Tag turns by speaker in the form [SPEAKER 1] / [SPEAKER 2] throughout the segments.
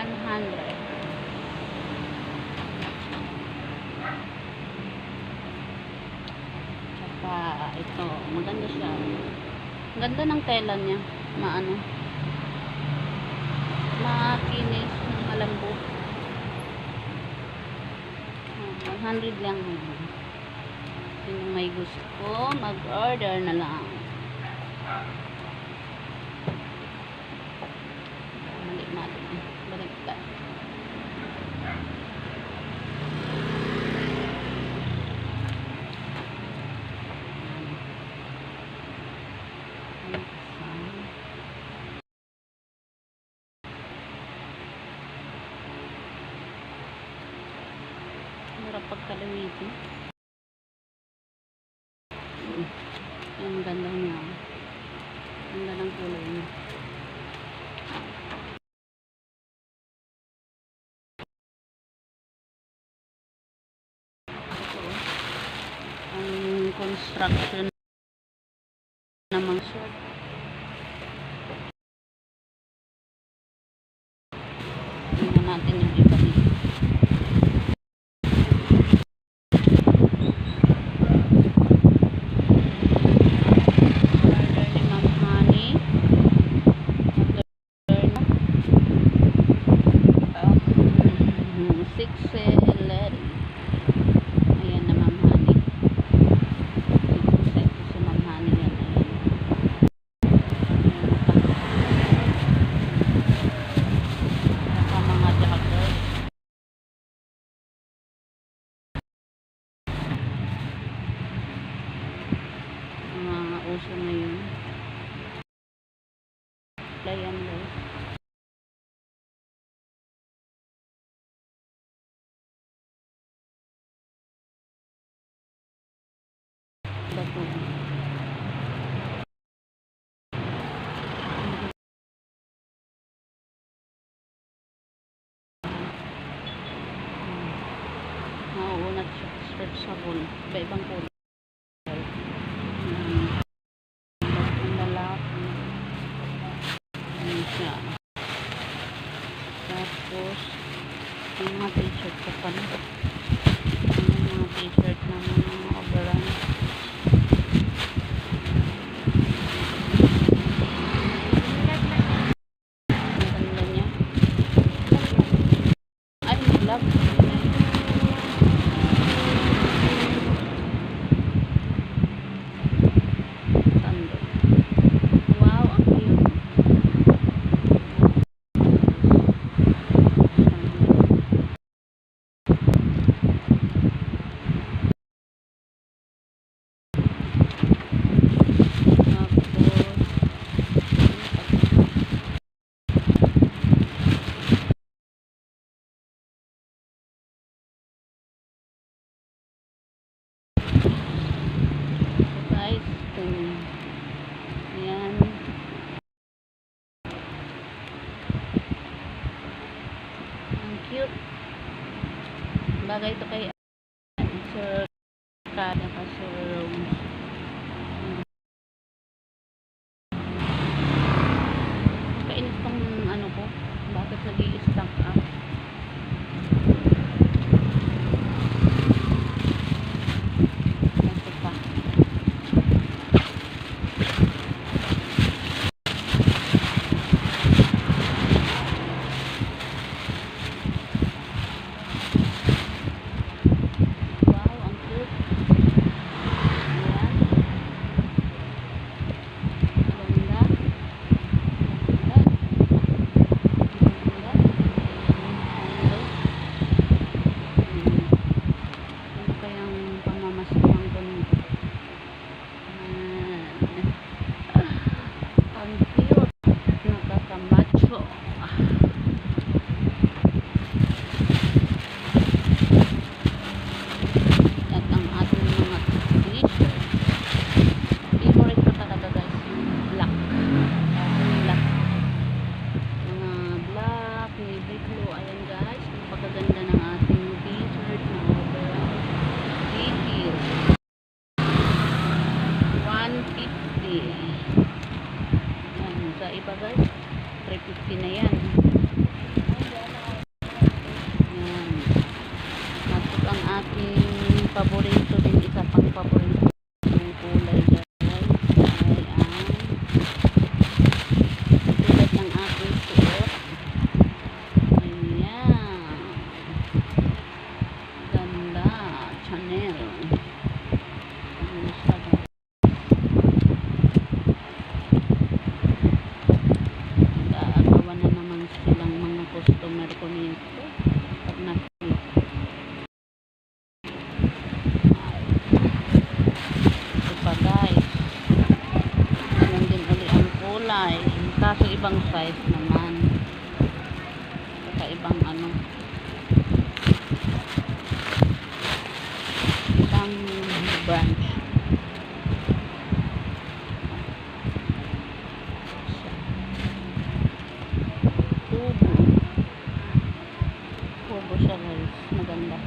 [SPEAKER 1] 100. Tsaka ito, maganda siya. Ganda ng tela niya. Maano. Makinis, malambot. 100 lang. Sino may gusto, mag-order na lang. Balik. Harap pagkalawiti. Ang ganda niya. Ang ganda ng kulay niya. Ang construction namang short. Tingnan natin yung iba dito. Ayan na Ma'am Honey. Ito si Ma'am Honey yan. Saka mga joggers. Mga uso na yun. Play and lace. Bato. Nauunat siya. Stretch sabon. Iba-ibang kulay. Ang lalaki. Ayan siya. Tapos, yung mga t-shirt ka pa na. Yung mga t-shirt na mga overall. Ayan. Ang cute. Bagay ito kay Sir Kada pa Sir Rose. Kainis tong ano ko. Bakit nag-i-stack up? Sa iba guys, 350 na yan. rice naman. Kakaibang ano. Ibang branch. Tubo. Tubo siya guys. Maganda.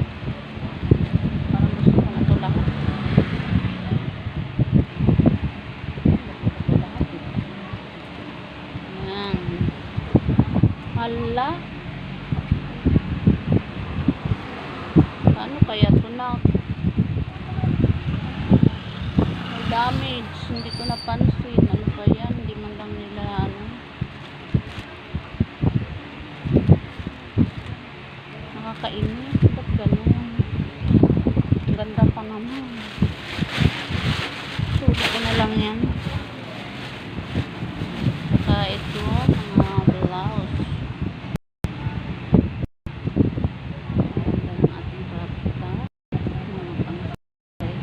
[SPEAKER 1] Parang gusto ko na ito lahat. Ayan. Hala. Ano kaya ito na? May damage. Hindi ko napansin. Ano ba yan? Hindi man lang nila ano. Nakakainis. Ba't ganun? Ang ganda pa naman. Sulit ko na lang yan. Saka ito, mga blouse. Ganda ng ating rapta. Mga pang-size.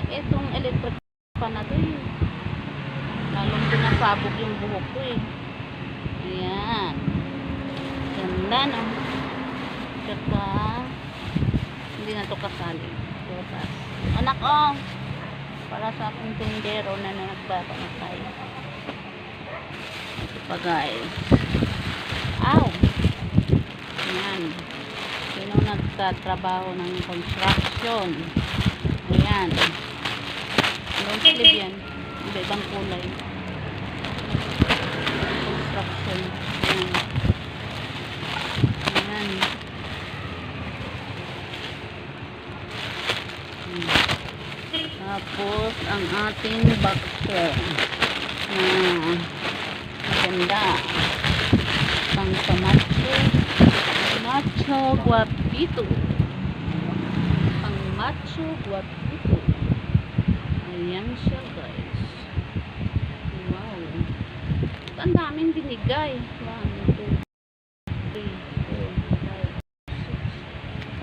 [SPEAKER 1] Itong electric pa na to eh. Lalong pinasabog yung buhok ko eh. Ayan. Ganda no. Tsaka hindi na to kasali. Bukas. Anak oh. Para sa aking tindero na nagbaba na tayo. Ito pa guys. Ow! Ayan. Sino nagtatrabaho ng construction? Ayan. Long sleeve yan. Iba-ibang kulay. Construction. Ayan. Ayan. Tapos, ang ating boxer. Maganda. Pang pamacho. Macho guapito. Pang macho guapito. Ayan siya guys. Wow. Ang daming binigay. 1, 2, 3, 4,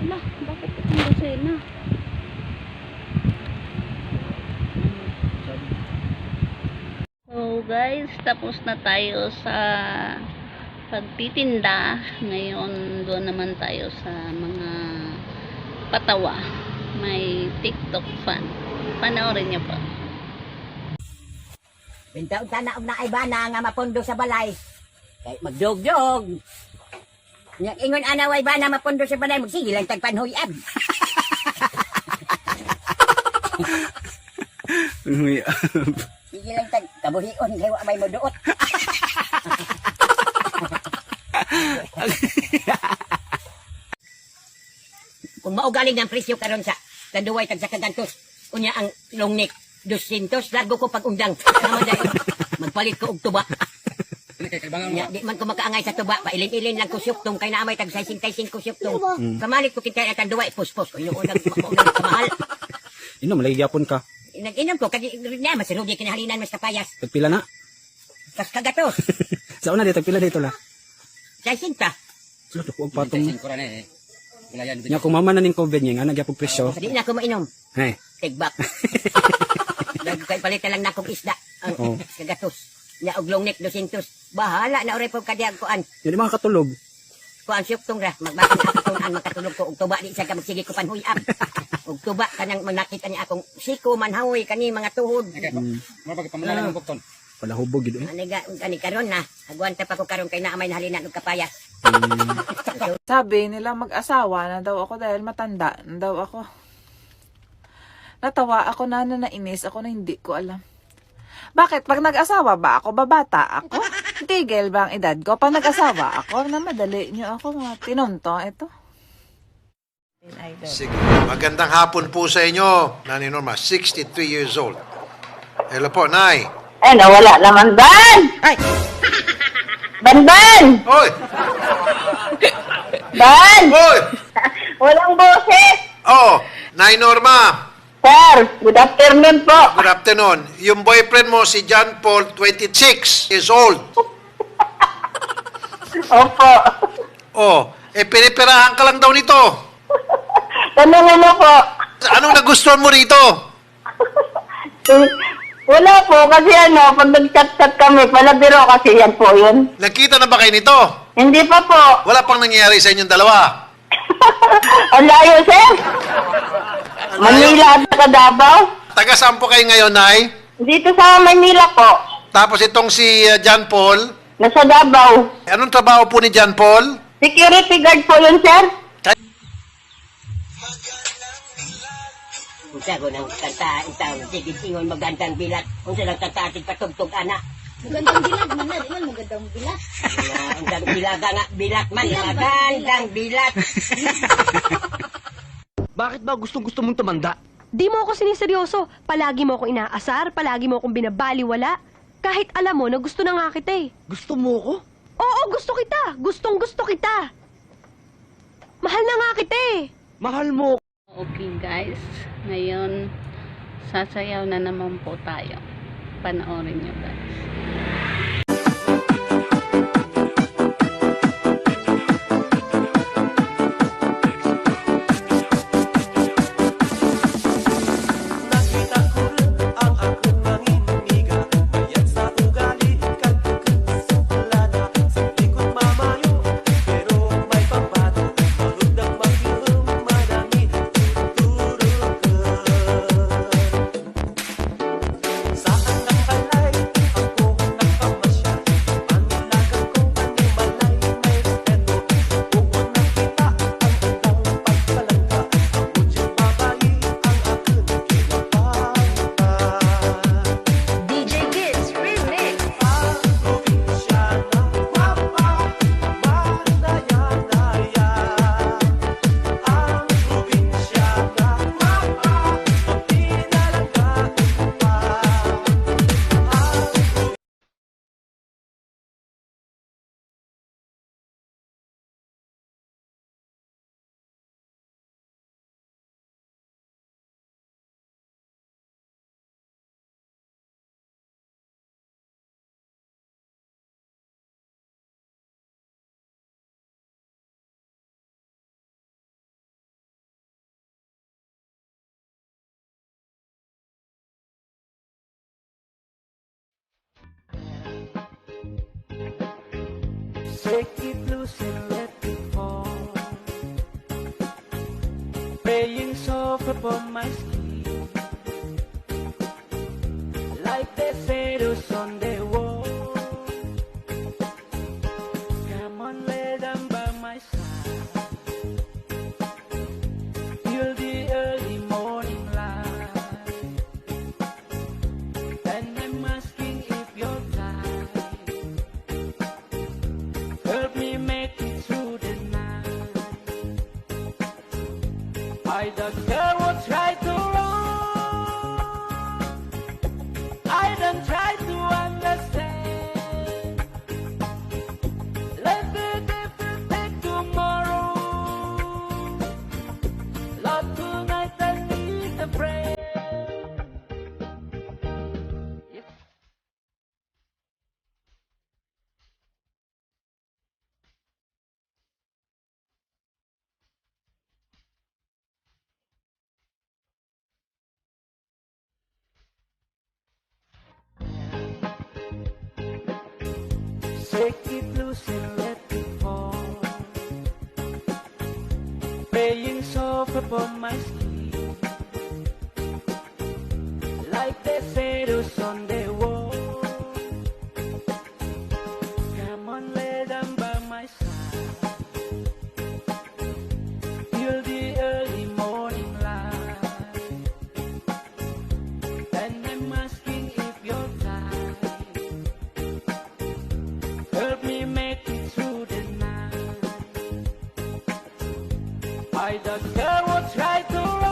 [SPEAKER 1] 5, 6. Ala, bakit itong dosena? So guys, tapos na tayo sa pagtitinda. Ngayon doon naman tayo sa mga patawa. May TikTok fan. Panoorin niyo po.
[SPEAKER 2] Pintaon tanaog na ay bana nga mapundo sa balay. Kay magdog-dog. Nya ingon ana way bana mapundo sa balay magsige lang tagpanhuyab.
[SPEAKER 3] Panhuyab.
[SPEAKER 2] Sige lang tag kabuhion kay wa may moduot. Kung maugaling ang presyo karon sa tanduway tag sa kagantos, unya ang long neck 200 largo ko pag undang. Sama dai magpalit ko og tuba. Nya di man ko makaangay sa tuba, pailin-ilin lang ko syuktong kay naamay tag 65 syuktong. Kamalit ko kita ang tanduway puspos ko yung unang kamahal.
[SPEAKER 3] Inom, lagi yapon ka.
[SPEAKER 2] Nag-inom ko kay na masinudi kinahalinan mas kapayas.
[SPEAKER 3] Tagpila na.
[SPEAKER 2] Tas kagatos.
[SPEAKER 3] Sa una dito, tagpila dito la.
[SPEAKER 2] Sa sinta.
[SPEAKER 3] Sulo ko patong. Nya kung mama na ning COVID niya, nga nagyapog presyo.
[SPEAKER 2] Di na ako mainom.
[SPEAKER 3] Hey.
[SPEAKER 2] Tigbak. Kay palitan lang na akong isda.
[SPEAKER 3] Oo.
[SPEAKER 2] Ang kagatos. Nya og long neck 200. Bahala na oray pag kadiag kuan.
[SPEAKER 3] Hindi makakatulog.
[SPEAKER 2] Kuan syuktong ra magbakan ako kung ang makatulog ko og tuba di sa ka magsige ko panhuyab. Og tuba kanang manakita niya akong siko manhawi kani mga tuhod.
[SPEAKER 4] Mapag pamalanan ng bukton.
[SPEAKER 3] Palahubog gid eh.
[SPEAKER 2] Ani karon na. Agwanta pa ko karon kay naamay nahalinan og kapayas.
[SPEAKER 5] Sabi nila mag-asawa na daw ako dahil matanda na daw ako. Natawa ako na nainis ako na hindi ko alam. Bakit? Pag nag-asawa ba ako, babata ako? Tigil ba ang edad ko? Pag nag-asawa ako, na madali nyo ako mga tinunto. Ito.
[SPEAKER 6] Sige. Magandang hapon po sa inyo, Nanay Norma, 63 years old. Hello po, Nay.
[SPEAKER 7] Eh, nawala naman, Ban!
[SPEAKER 6] Ay!
[SPEAKER 7] Ban!
[SPEAKER 6] Hoy!
[SPEAKER 7] Ban!
[SPEAKER 6] Hoy!
[SPEAKER 7] Walang boses!
[SPEAKER 6] Oh! Nay Norma,
[SPEAKER 7] Sir, good afternoon po.
[SPEAKER 6] good afternoon. Yung boyfriend mo, si John Paul, 26 years old.
[SPEAKER 7] Opo.
[SPEAKER 6] Oh, pinipirahan ka lang daw nito.
[SPEAKER 7] Tanungin mo po.
[SPEAKER 6] Anong nagustuhan mo rito?
[SPEAKER 7] Wala po, kasi pag nag-chat-chat kami, palabiro kasi yan po yun.
[SPEAKER 6] Nakita na ba kayo nito?
[SPEAKER 7] Hindi pa po.
[SPEAKER 6] Wala pang nangyayari sa inyong dalawa.
[SPEAKER 7] Ang layo, sir. Manila at Davao.
[SPEAKER 6] Taga saan po kayo ngayon, Nay?
[SPEAKER 7] Dito sa Manila po.
[SPEAKER 6] Tapos itong si John Paul.
[SPEAKER 7] Nasa Davao.
[SPEAKER 6] Anong trabaho po ni John Paul?
[SPEAKER 7] Security guard po yun, sir.
[SPEAKER 2] Unsa ko nang kanta itaw sige tingon magandang bilat. Unsa lang kanta patugtog ana.
[SPEAKER 1] Magandang bilat man na, yan magandang bilat.
[SPEAKER 2] Ang bilaga nga bilat man magandang bilat.
[SPEAKER 8] Bakit ba gustong-gusto mong tumanda?
[SPEAKER 9] Di mo ako siniseryoso. Palagi mo ako inaasar, palagi mo akong binabaliwala. Kahit alam mo na gusto na nga kita eh.
[SPEAKER 8] Gusto mo ko?
[SPEAKER 9] Oo, gusto kita. Gustong gusto kita. Mahal na nga kita eh.
[SPEAKER 8] Mahal mo.
[SPEAKER 1] Okay guys, ngayon sasayaw na naman po tayo. Panoorin nyo guys.
[SPEAKER 10] Shake it loose and let it fall. Praying soft upon my skin, like the shadows on the wall. Come on, lay down by my side till the early morning light. And I'm asking if you're tired. Help me make it through the night. I don't care what's right or wrong. I don't try to understand. Let the difference take tomorrow. Love tonight I need a friend. Shake it loose and let it fall. Praying soft upon my skin, like the shadows on the wall. Come on, lay down by my side till the early morning light. And I'm asking if you're tired. Help me make it through the night. I don't care what's right or wrong.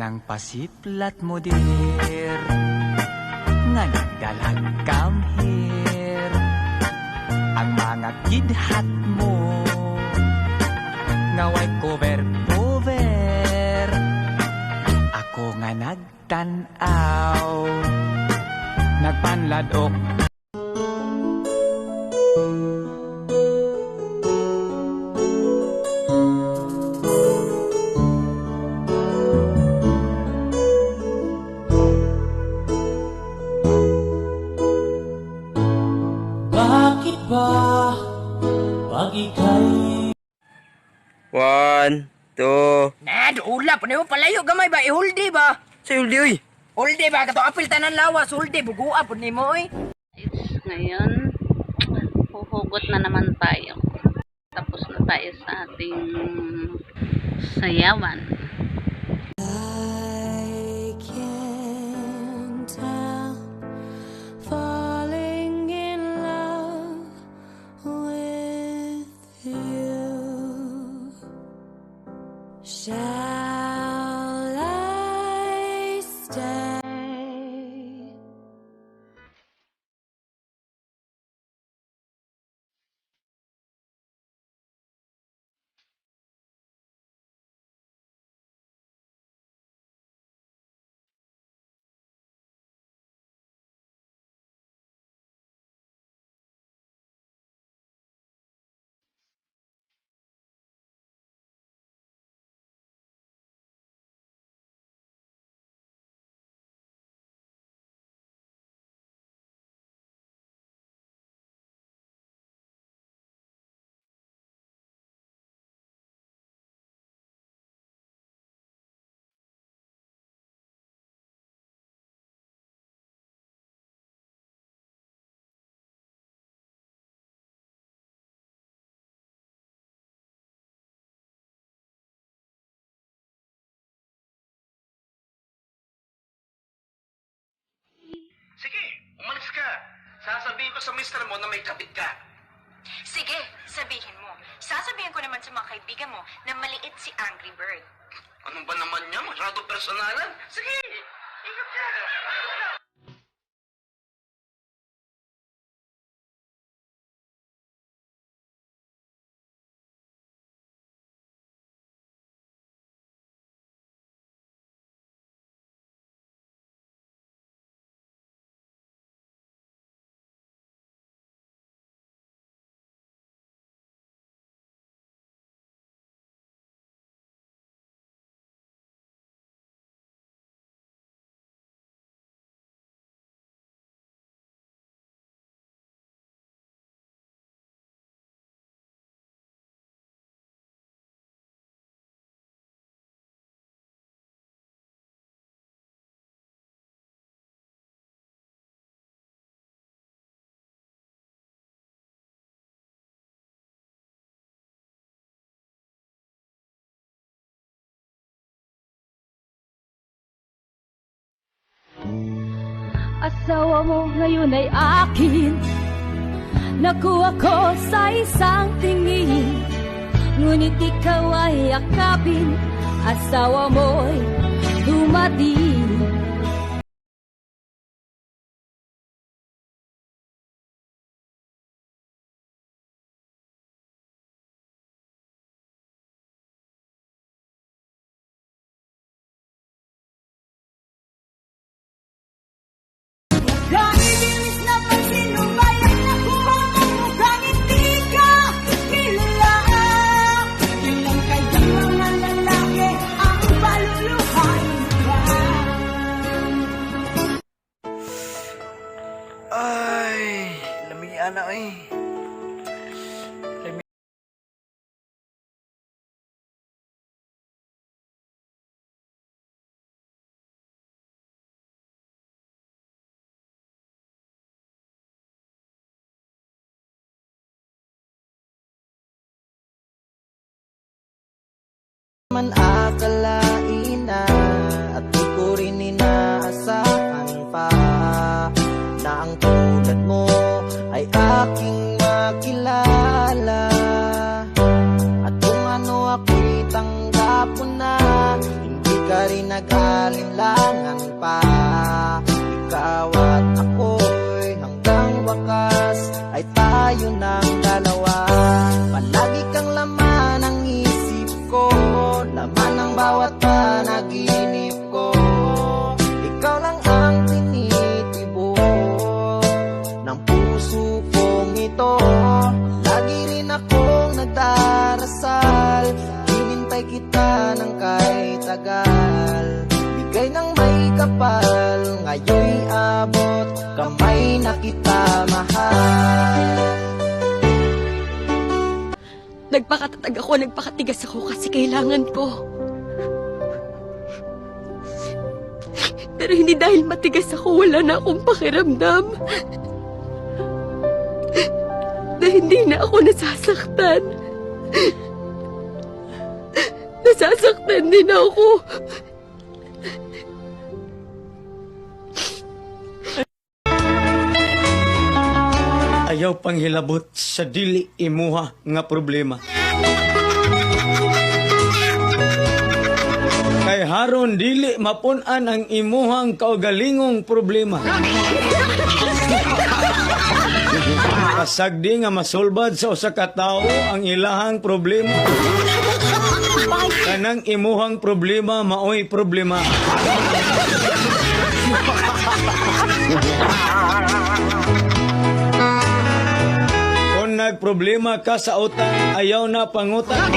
[SPEAKER 10] nang pasiplat mo dir nga nagdalag come here ang mga kidhat mo nga way cover ako nga nagtanaw nagpanladok. Bakit ba pag ika'y
[SPEAKER 8] 1, 2.
[SPEAKER 2] Ula, pa mo palayo gamay ba? Ihuldi ba?
[SPEAKER 8] Sa Huldi, uy.
[SPEAKER 2] Huldi ba? Kato apil tanan lawas, huldi, bugua po ni mo eh.
[SPEAKER 1] Ngayon, huhugot na naman tayo. Tapos na tayo sa ating sayawan.
[SPEAKER 10] I can't help falling in love with you. Shall I stay?
[SPEAKER 8] Sige, umalis ka. Sasabihin ko sa mister mo na may kapit ka.
[SPEAKER 11] Sige, sabihin mo. Sasabihin ko naman sa mga kaibigan mo na maliit si Angry Bird.
[SPEAKER 8] Ano ba naman niya? Masyado personalan. Sige, ingat ka.
[SPEAKER 12] Asawa mo ngayon ay akin. Nakuha ko sa isang tingin, ngunit ikaw ay akapin. Asawa mo'y dumating.
[SPEAKER 8] Ay, lamian na eh.
[SPEAKER 10] Man akalain na at di ko rin inaasahan pa na ang tulad mo ay aking makilala. At kung ano ako'y tanggap mo na, hindi ka rin nag-alinlangan pa. Ikaw at ako'y hanggang wakas ay tayo ng dalawa. Palagi kang laman ng isip ko, laman ng bawat panaginip ko. Ikaw lang ang tinitibo ng puso kong ito. Lagi rin akong nagdarasal, hinintay kita ng kay tagal. Bigay ng may kapal, ngayon'y abot kamay na kita mahal.
[SPEAKER 9] Nagpakatatag ako, nagpakatigas ako kasi kailangan ko. Pero hindi dahil matigas ako, wala na akong pakiramdam. Na hindi na ako nasasaktan. Nasasaktan din ako.
[SPEAKER 13] Ayaw panghilabot sa dili imuha nga problema. Kay haron dili mapun-an ang imuhang kaugalingong problema. Kasagdi nga masulbad sa usa ka tawo ang ilahang problema. Kanang imuhang problema maoy problema. Kung nagproblema ka sa utang, ayaw na pangutang.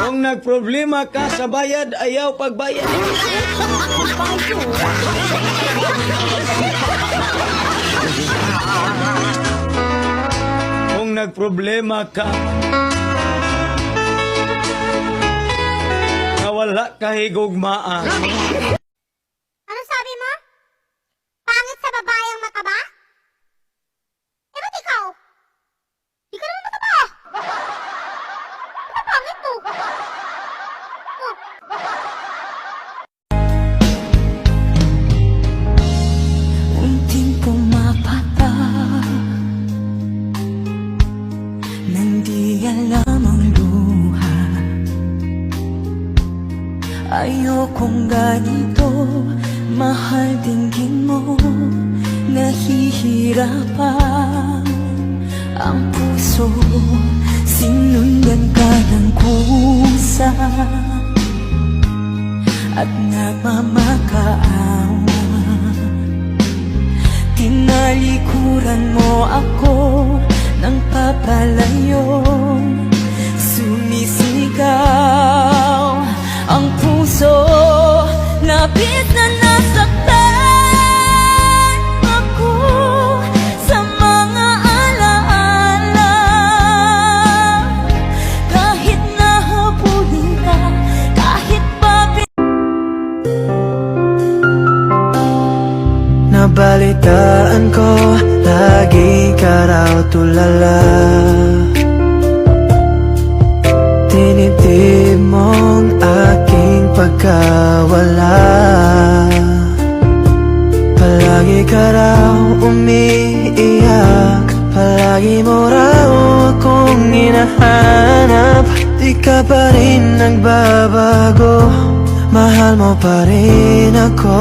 [SPEAKER 13] Kung nagproblema ka sa bayad, ayaw pagbayad. Kung nagproblema ka na wala kahigugmaan.
[SPEAKER 14] Ano sabi mo? Pangit sa babayang mataba? Eh, ba't ikaw? Di ka naman mataba. Ano pangit mo? Oh.
[SPEAKER 12] Unting pumapata nang di alam ang luha. Ayokong ganito, mahal dinggin mo. Nahihirapan ang puso, sinundan ka ng kusa at nagmamakaawa. Tinalikuran mo ako ng papalayo, sumisigaw ang puso, labis na nasaktan ako sa mga alaala. Kahit nahabulin ka, kahit pa
[SPEAKER 10] Nabalitaan ko, lagi ka raw tulala. Tinitib mong aking pagkawala. Palagi ka raw umiiyak, palagi mo raw akong hinahanap. Di ka pa rin nagbabago, mahal mo pa rin ako.